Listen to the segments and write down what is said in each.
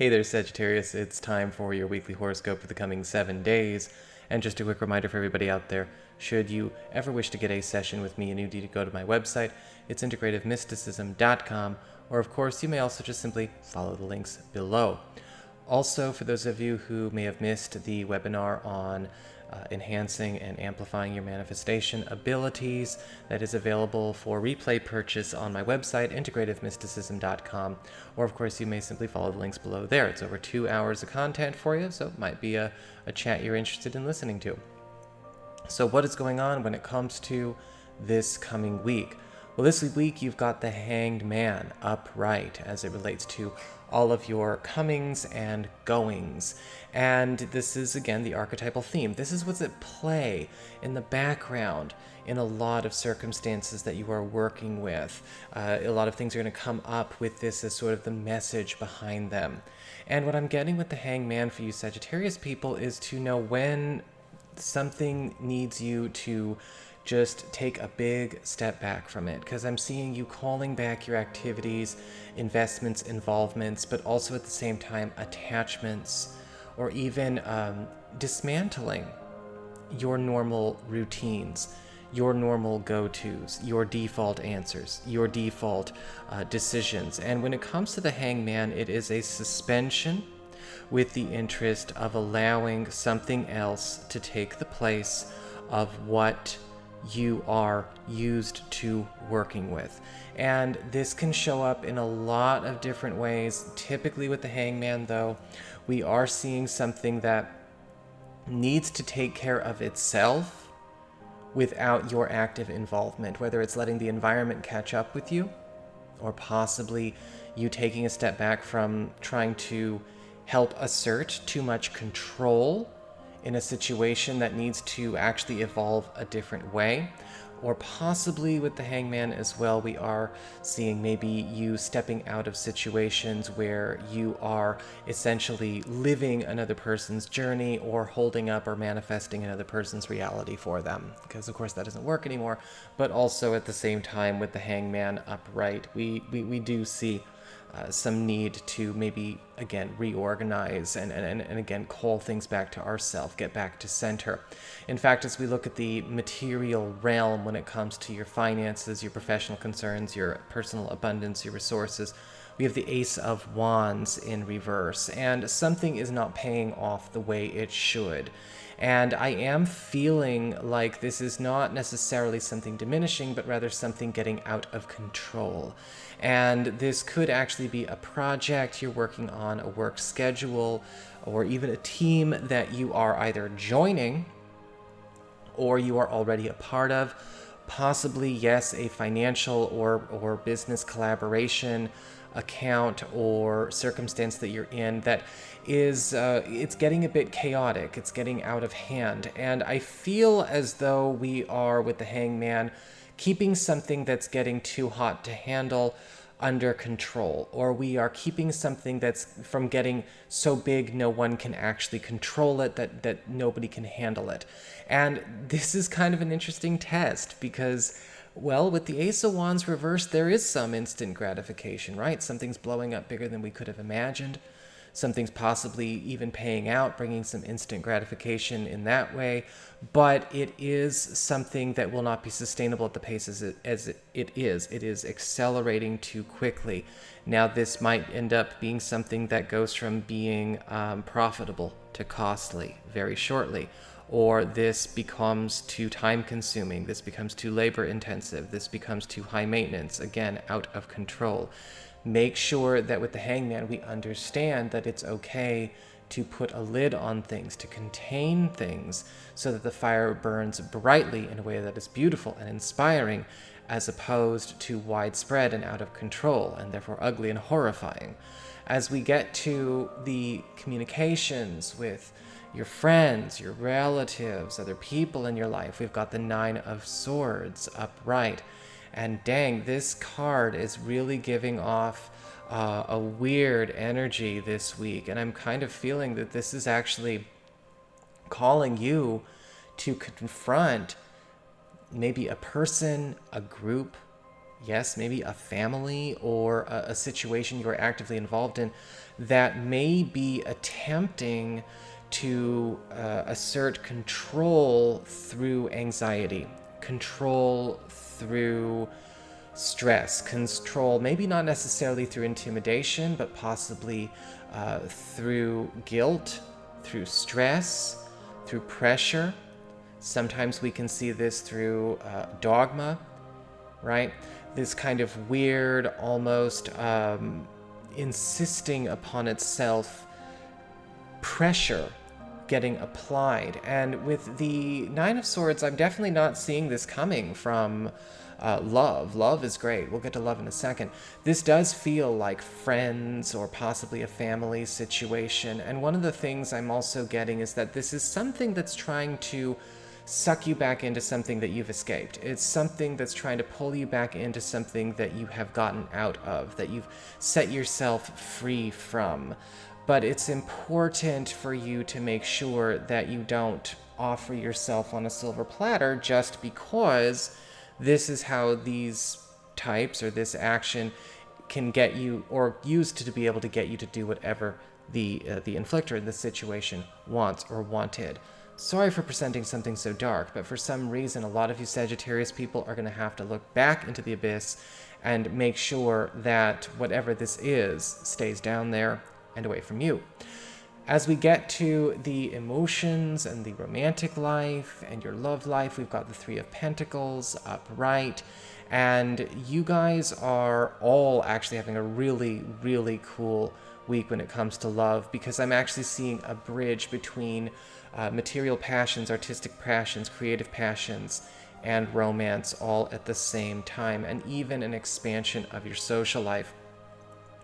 Hey there, Sagittarius. It's time for your weekly horoscope for the coming 7 days. And just a quick reminder for everybody out there, should you ever wish to get a session with me, you need to go to my website. It's integrativemysticism.com, or of course, you may also just simply follow the links below. Also, for those of you who may have missed the webinar on enhancing and amplifying your manifestation abilities, that is available for replay purchase on my website, integrativemysticism.com, or of course you may simply follow the links below there. It's over 2 hours of content for you, so it might be a chat you're interested in listening to. So what is going on when it comes to this coming week? Well, this week you've got the Hanged Man upright as it relates to all of your comings and goings. And this is, again, the archetypal theme. This is what's at play in the background in a lot of circumstances that you are working with. A lot of things are going to come up with this as sort of the message behind them. And what I'm getting with the Hanged Man for you Sagittarius people is to know when something needs you to just take a big step back from it, because I'm seeing you calling back your activities, investments, involvements, but also at the same time attachments, or even dismantling your normal routines, your normal go-tos, your default answers, your default decisions. And when it comes to the Hanged Man, it is a suspension with the interest of allowing something else to take the place of what you are used to working with. And this can show up in a lot of different ways. Typically with the Hanged Man, though, we are seeing something that needs to take care of itself without your active involvement, whether it's letting the environment catch up with you, or possibly you taking a step back from trying to help assert too much control in a situation that needs to actually evolve a different way. Or possibly with the Hanged Man as well, we are seeing maybe you stepping out of situations where you are essentially living another person's journey or holding up or manifesting another person's reality for them, because of course that doesn't work anymore. But also at the same time with the Hanged Man upright, we do see some need to maybe, again, reorganize and again, call things back to ourself, get back to center. In fact, as we look at the material realm when it comes to your finances, your professional concerns, your personal abundance, your resources, we have the Ace of Wands in reverse, and something is not paying off the way it should. And I am feeling like this is not necessarily something diminishing, but rather something getting out of control. And this could actually be a project you're working on, a work schedule, or even a team that you are either joining or you are already a part of. Possibly, yes, a financial or business collaboration account or circumstance that you're in that is it's getting a bit chaotic, it's getting out of hand. And I feel as though we are, with the Hanged Man, keeping something that's getting too hot to handle under control, or we are keeping something that's from getting so big no one can actually control it, that nobody can handle it. And this is kind of an interesting test because, well, with the Ace of Wands reversed, there is some instant gratification, right? Something's blowing up bigger than we could have imagined. Something's possibly even paying out, bringing some instant gratification in that way. But it is something that will not be sustainable at the pace as it is. It is accelerating too quickly. Now, this might end up being something that goes from being profitable to costly very shortly. Or this becomes too time-consuming, this becomes too labor-intensive, this becomes too high maintenance, again, out of control. Make sure that with the Hanged Man, we understand that it's okay to put a lid on things, to contain things, so that the fire burns brightly in a way that is beautiful and inspiring, as opposed to widespread and out of control, and therefore ugly and horrifying. As we get to the communications with your friends, your relatives, other people in your life, we've got the Nine of Swords upright. And dang, this card is really giving off a weird energy this week. And I'm kind of feeling that this is actually calling you to confront maybe a person, a group, yes, maybe a family or a situation you're actively involved in that may be attempting to assert control through anxiety, control through stress, control, maybe not necessarily through intimidation, but possibly through guilt, through stress, through pressure. Sometimes we can see this through dogma, right? This kind of weird, almost insisting upon itself pressure getting applied. And with the Nine of Swords, I'm definitely not seeing this coming from love. Love is great. We'll get to love in a second. This does feel like friends or possibly a family situation. And one of the things I'm also getting is that this is something that's trying to suck you back into something that you've escaped. It's something that's trying to pull you back into something that you have gotten out of, that you've set yourself free from. But it's important for you to make sure that you don't offer yourself on a silver platter just because this is how these types or this action can get you, or used to be able to get you to do whatever the inflictor in this situation wants or wanted. Sorry for presenting something so dark, but for some reason, a lot of you Sagittarius people are going to have to look back into the abyss and make sure that whatever this is stays down there and away from you. As we get to the emotions and the romantic life and your love life, we've got the Three of Pentacles upright, and you guys are all actually having a really, really cool week when it comes to love, because I'm actually seeing a bridge between material passions, artistic passions, creative passions, and romance all at the same time, and even an expansion of your social life.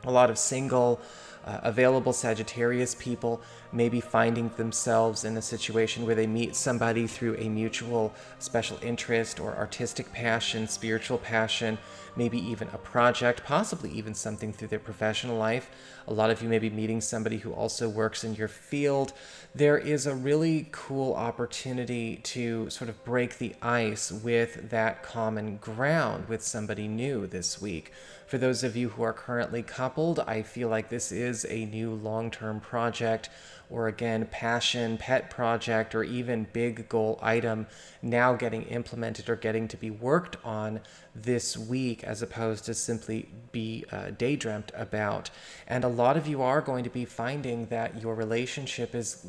A lot of single, available Sagittarius people may be finding themselves in a situation where they meet somebody through a mutual special interest or artistic passion, spiritual passion, maybe even a project, possibly even something through their professional life. A lot of you may be meeting somebody who also works in your field. There is a really cool opportunity to sort of break the ice with that common ground with somebody new this week. For those of you who are currently coupled, I feel like this is a new long-term project, or again, passion, pet project, or even big goal item now getting implemented or getting to be worked on this week, as opposed to simply be daydreamt about. And a lot of you are going to be finding that your relationship is,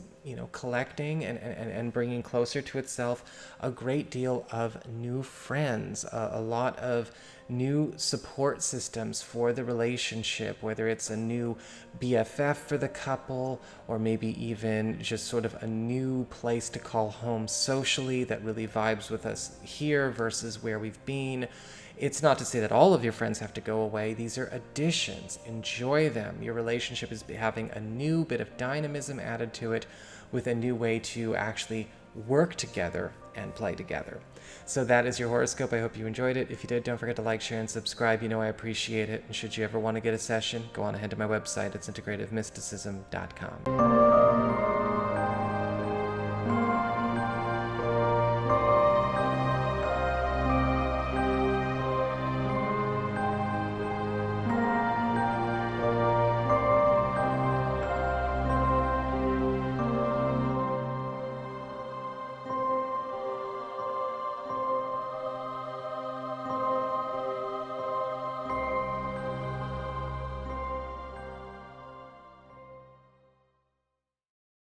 collecting and bringing closer to itself a great deal of new friends, a lot of new support systems for the relationship, whether it's a new BFF for the couple, or maybe even just sort of a new place to call home socially that really vibes with us here versus where we've been. It's not to say that all of your friends have to go away. These are additions. Enjoy them. Your relationship is having a new bit of dynamism added to it, with a new way to actually work together and play together. So that is your horoscope. I hope you enjoyed it. If you did, don't forget to like, share, and subscribe. You know I appreciate it. And should you ever want to get a session, go on ahead to my website. It's integrativemysticism.com.